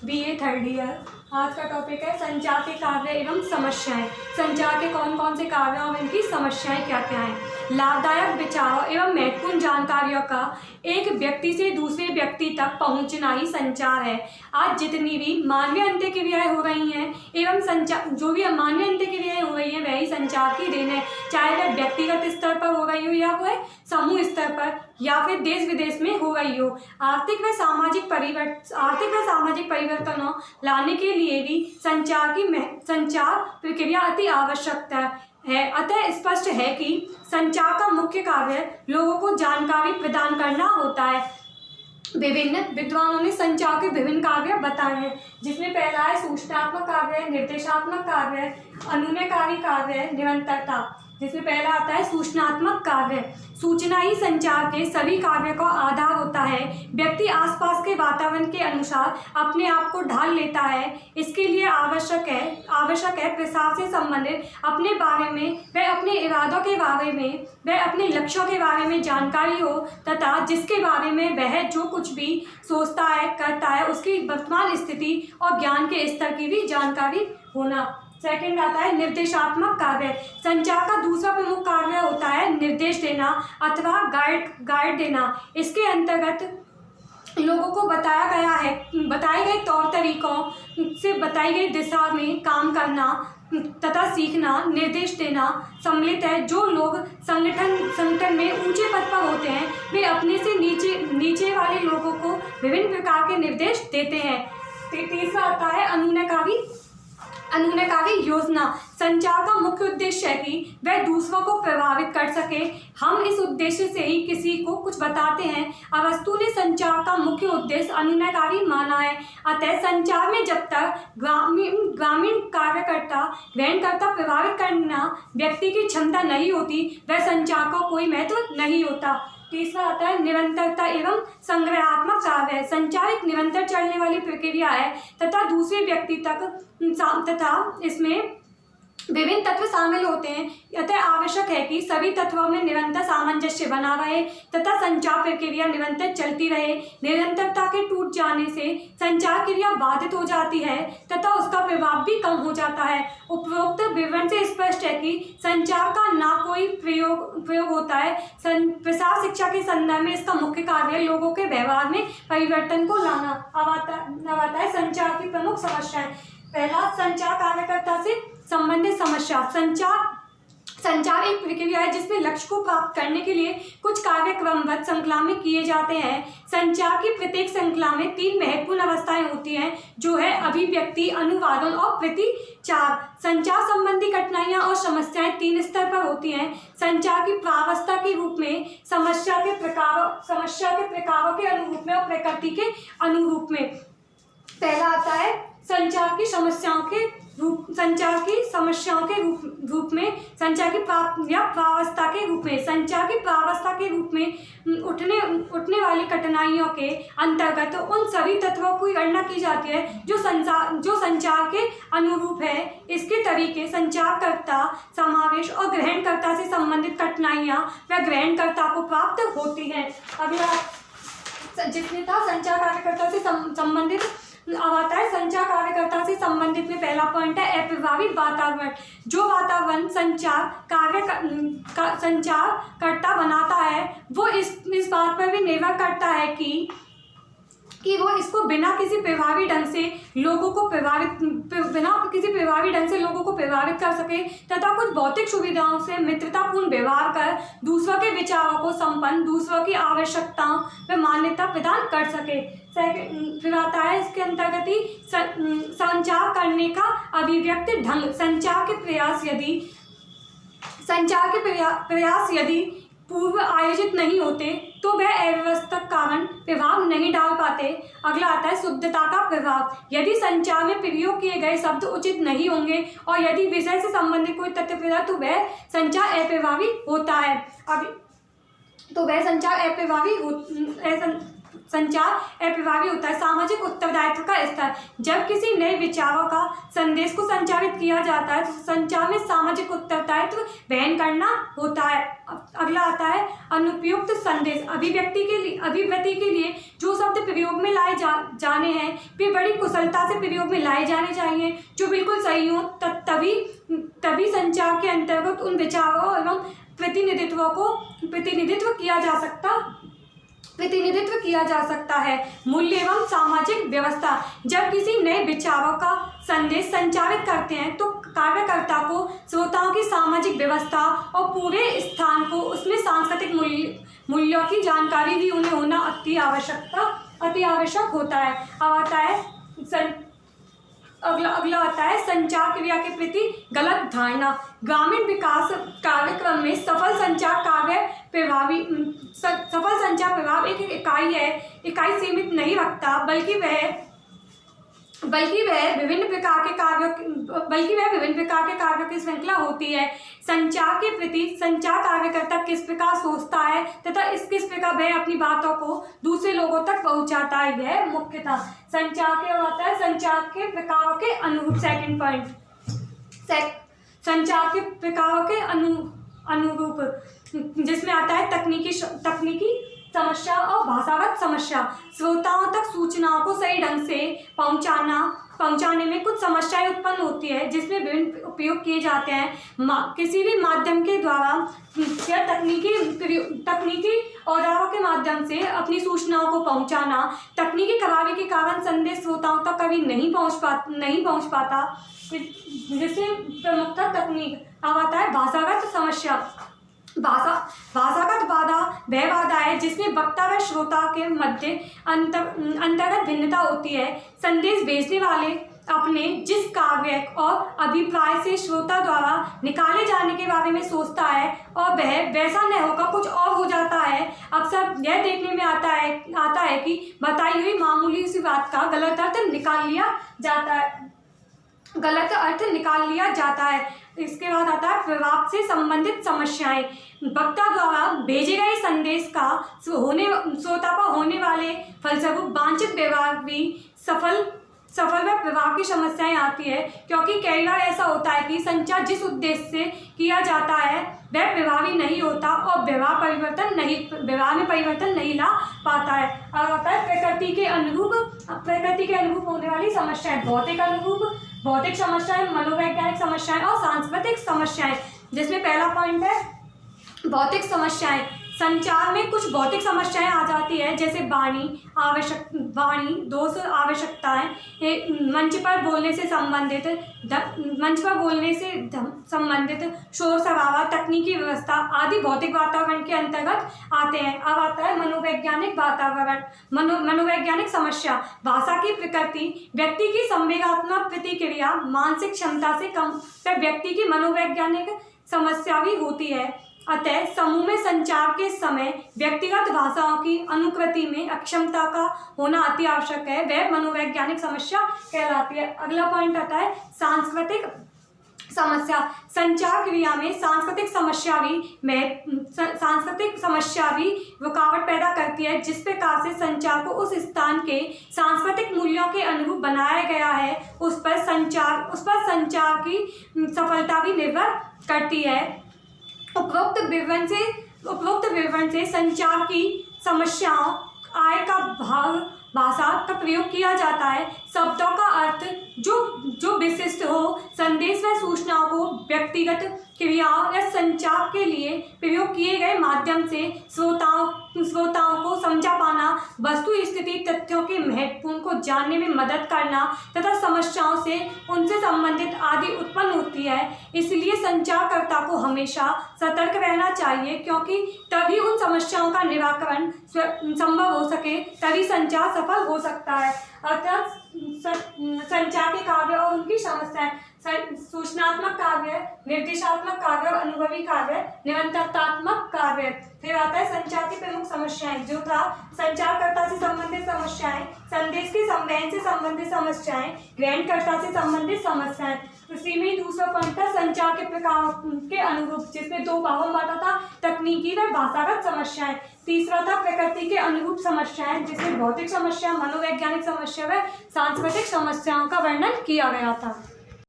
BA third year. आज का topic है संचार के कार्य एवं समस्याएं। संचार के कौन कौन से कार्य और इनकी समस्याएं क्या क्या हैं। लाभदायक विचारों एवं महत्वपूर्ण जानकारियों का एक व्यक्ति से दूसरे व्यक्ति तक पहुंचना ही संचार है। आज जितनी भी मानवीय अंतःक्रियाएं हो रही हैं एवं संचार जो भी मानवीय अंतःक्रियाएं हो रही हैं वही संचार की देन है, चाहे वह व्यक्तिगत स्तर पर हो रही हो या वह समूह स्तर पर या फिर देश विदेश में हो रही हो। आर्थिक व सामाजिक परिवर्तनों लाने के लिए भी संचार प्रक्रिया अति आवश्यकता है। अतः स्पष्ट है कि संचार का मुख्य कार्य लोगों को जानकारी प्रदान करना होता है। विभिन्न विद्वानों ने संचार के विभिन्न कार्य बताए हैं, जिसमें पहला है सूचनात्मक कार्य, निर्देशात्मक कार्य, अनुनयकारी कार्य, निरंतरता। जिसमें पहला आता है सूचनात्मक कार्य। सूचना ही संचार के सभी कार्य का आधार होता है। व्यक्ति आसपास के वातावरण के अनुसार अपने आप को ढाल लेता है। इसके लिए आवश्यक है प्रसार से संबंधित अपने बारे में व अपने इरादों के बारे में व अपने लक्ष्यों के बारे में जानकारी हो तथा जिसके बारे में वह जो कुछ भी सोचता है करता है उसकी वर्तमान स्थिति और ज्ञान के स्तर की भी जानकारी होना। सेकंड आता है निर्देशात्मक कार्य। संचार का दूसरा प्रमुख कार्य होता है निर्देश देना अथवा गाइड देना। इसके अंतर्गत लोगों को बताए गए तौर तरीकों से बताई गई दिशा में काम करना तथा सीखना। निर्देश देना सम्मिलित है। जो लोग संगठन में ऊंचे पद पर होते हैं वे अपने से नीचे वाले लोगों को विभिन्न प्रकार के निर्देश देते हैं। तीसरा आता है अनुनयकारी योजना। संचार का मुख्य उद्देश्य है कि वह दूसरों को प्रभावित कर सके। हम इस उद्देश्य से ही किसी को कुछ बताते हैं। अरस्तु ने संचार का मुख्य उद्देश्य अनुनयकारी माना है। अतः संचार में जब तक ग्रामीण कार्यकर्ता ग्रहणकर्ता प्रभावित करना व्यक्ति की क्षमता नहीं होती वह संचार का कोई महत्व नहीं होता। तीसरा आता है निरंतरता एवं संग्रहात्मक कार्य। संचार एक निरंतर चलने वाली प्रक्रिया है तथा दूसरे व्यक्ति तथा इसमें विभिन्न तत्व शामिल होते हैं। अतः आवश्यक है कि सभी तत्वों में निरंतर सामंजस्य बना रहे तथा संचार प्रक्रिया निरंतर चलती रहे। निरंतरता के टूट जाने से संचार क्रिया बाधित हो जाती है तथा उसका प्रभाव भी कम हो जाता है। उपरोक्त विवरण से स्पष्ट है कि संचार का ना कोई प्रयोग होता है। प्रसार शिक्षा के संदर्भ में इसका मुख्य कार्य लोगों के व्यवहार में परिवर्तन को लाना। अब आता है संचार की प्रमुख समस्याएं। पहला, संचार कार्यकर्ता से संबंधित समस्या। संचार एक प्रक्रिया है जिसमें लक्ष्य को प्राप्त करने के लिए कुछ कार्य क्रमबद्ध श्रृंखला में किए जाते हैं। संचार की प्रत्येक श्रृंखला में 3 महत्वपूर्ण अवस्थाएं होती हैं, जो है अभिव्यक्ति, अनुवादन और प्रतिचार। संचार संबंधी कठिनाइयां और समस्याएं 3 स्तर पर होती हैं। संचार की प्रावस्था के रूप में, समस्या के प्रकारों के अनुरूप में और प्रकृति के अनुरूप में। पहला आता है संचार की समस्याओं के रूप में, संचार की प्रावस्था के रूप में। संचार की प्रावस्था के रूप में उठने वाली कठिनाइयों के अंतर्गत उन सभी तत्वों की गणना की जाती है जो संचार के अनुरूप है। इसके तरीके संचारकर्ता, समावेश और ग्रहणकर्ता से संबंधित कठिनाइयाँ व ग्रहणकर्ता को प्राप्त होती हैं। अगला जिसमें था संचार कार्यकर्ता से संबंधित अब आता है संचार कार्यकर्ता से संबंधित में पहला पॉइंट है अप्रभावी वातावरण। जो वातावरण संचारकर्ता बनाता है वो इस बात पर भी निर्भर करता है कि वो इसको बिना किसी प्रभावी ढंग से लोगों को प्रभावित कर सके तथा कुछ भौतिक सुविधाओं से मित्रतापूर्ण व्यवहार कर दूसरों के विचारों को संपन्न, दूसरों की आवश्यकताओं व मान्यता प्रदान कर सके। फिर आता है इसके अंतर्गत ही संचार करने का अभिव्यक्त ढंग। संचार के प्रयास यदि पूर्व आयोजित नहीं होते तो वह अव्यवस्थित कारण प्रभाव नहीं डाल पाते। अगला आता है शुद्धता का प्रभाव। यदि संचार में प्रयोग किए गए शब्द उचित नहीं होंगे और यदि विषय से संबंधित कोई तथ्य प्रदत्त तो वह संचार अप्रभावी होता है। संचार अप्रभावी होता है। सामाजिक उत्तरदायित्व का स्तर, जब किसी नए विचारों का संदेश को संचारित किया जाता है तो संचार में सामाजिक उत्तरदायित्व वहन करना होता है। अगला आता है अनुपयुक्त संदेश। अभिव्यक्ति के लिए जो शब्द प्रयोग में लाए जाने हैं वे बड़ी कुशलता से प्रयोग में लाए जाने चाहिए जो बिल्कुल सही हो, तभी संचार के अंतर्गत उन विचारों एवं प्रतिनिधित्व किया जा सकता है। मूल्य एवं सामाजिक व्यवस्था, जब किसी नए विचारों का संदेश संचारित करते हैं तो कार्यकर्ता को श्रोताओं की सामाजिक व्यवस्था और पूरे स्थान को उसमें सांस्कृतिक मूल्यों की जानकारी भी उन्हें होना अति आवश्यक होता है। अब आता है अगला आता है संचार क्रिया के प्रति गलत धारणा। ग्रामीण विकास कार्यक्रम में सफल संचार प्रभाव एक इकाई सीमित नहीं रखता, बल्कि वह विभिन्न प्रकार के कार्यों की श्रृंखला होती है। संचार के प्रति संचार कार्यकर्ता किस प्रकार सोचता है तथा किस प्रकार वह अपनी बातों को दूसरे लोगों तक पहुंचाता है, यह मुख्यतः संचार के होता है। संचार के प्रकारों के अनुरूप, सेकंड पॉइंट, संचार के प्रकारों के अनुरूप जिसमें आता है तकनीकी समस्या और भाषागत समस्या। श्रोताओं तक सूचनाओं को सही ढंग से पहुंचाने में कुछ समस्याएं उत्पन्न होती है जिसमें विभिन्न उपयोग किए जाते हैं। किसी भी माध्यम के द्वारा या तकनीकी औजारों के माध्यम से अपनी सूचनाओं को पहुंचाना। तकनीकी खराबी के कारण संदेश श्रोताओं तक कभी नहीं पहुंच पाता, जिससे प्रमुखतः तकनीक। अब आता है भाषागत समस्या। भाषागत बाधा वह बाधा है जिसमें वक्ता व श्रोता के मध्य अंतर्गत भिन्नता होती है। संदेश भेजने वाले अपने जिस काव्य और अभिप्राय से श्रोता द्वारा निकाले जाने के बारे में सोचता है और वह वैसा न होकर कुछ और हो जाता है। अक्सर यह देखने में आता है कि बताई हुई मामूली सी बात का गलत अर्थ निकाल लिया जाता है। इसके बाद आता है प्रभाव से संबंधित समस्याएं। वक्ता द्वारा भेजे गए संदेश का श्रोता पर होने वाले फलस्वरूप वांछित व्यवहार भी सफल व प्रभाव की समस्याएं आती है, क्योंकि कई बार ऐसा होता है कि संचार जिस उद्देश्य से किया जाता है वह प्रभावी नहीं होता और व्यवहार में परिवर्तन नहीं ला पाता है। और आता है प्रकृति के अनुरूप होने वाली समस्याएं। भौतिक समस्याएं, मनोवैज्ञानिक समस्याएं और सांस्कृतिक समस्याएं, जिसमें पहला पॉइंट है भौतिक समस्याएं। संचार में कुछ भौतिक समस्याएं आ जाती है, जैसे वाणी दोष, आवश्यकताएं, मंच पर बोलने से संबंधित शोर शराबा, तकनीकी व्यवस्था आदि भौतिक वातावरण के अंतर्गत आते हैं। अब आता है मनोवैज्ञानिक समस्या। भाषा की प्रकृति, व्यक्ति की संवेगात्मक प्रतिक्रिया, मानसिक क्षमता से कम तक व्यक्ति की मनोवैज्ञानिक समस्या भी होती है। अतः समूह में संचार के समय व्यक्तिगत भाषाओं की अनुकृति में अक्षमता का होना अति आवश्यक है, वह मनोवैज्ञानिक समस्या कहलाती है। अगला पॉइंट आता है सांस्कृतिक समस्या। संचार क्रिया में सांस्कृतिक समस्या भी रुकावट पैदा करती है। जिस प्रकार से संचार को उस स्थान के सांस्कृतिक मूल्यों के अनुरूप बनाया गया है उस पर संचार की सफलता भी निर्भर करती है। उपरोक्त विवरण से संचार की समस्याओं आय का भाषा का प्रयोग किया जाता है। शब्दों का अर्थ जो विशिष्ट हो, संदेश व सूचनाओं को व्यक्तिगत क्रियाओं या संचार के लिए प्रयोग किए गए माध्यम से श्रोताओं को समझा पाना, वस्तु स्थिति तथ्यों के महत्वपूर्ण को जानने में मदद करना तथा समस्याओं से उनसे संबंधित आदि उत्पन्न होती है। इसलिए संचारकर्ता को हमेशा सतर्क रहना चाहिए, क्योंकि तभी उन समस्याओं का निराकरण संभव हो सके, तभी संचार सफल हो सकता है। अर्थात संचार के कार्य और उनकी समस्याएं। सूचनात्मक कार्य, निर्देशात्मक कार्य और अनुभवी कार्य, निरंतरतात्मक कार्य। फिर आता है संचार की प्रमुख समस्याएं, जो था संचारकर्ता से संबंधित समस्याएं, संदेश के संवहन से संबंधित समस्याएं, ग्रहणकर्ता से संबंधित समस्याएं। उसी में दूसरा पॉइंट था संचार के प्रकार के अनुरूप, जिसमें दो भागों में बांटा था, तकनीकी व भाषागत समस्याएं। तीसरा था प्रकृति के अनुरूप समस्याएं, जिसमें भौतिक समस्या, मनोवैज्ञानिक समस्या व सांस्कृतिक समस्याओं का वर्णन किया गया था।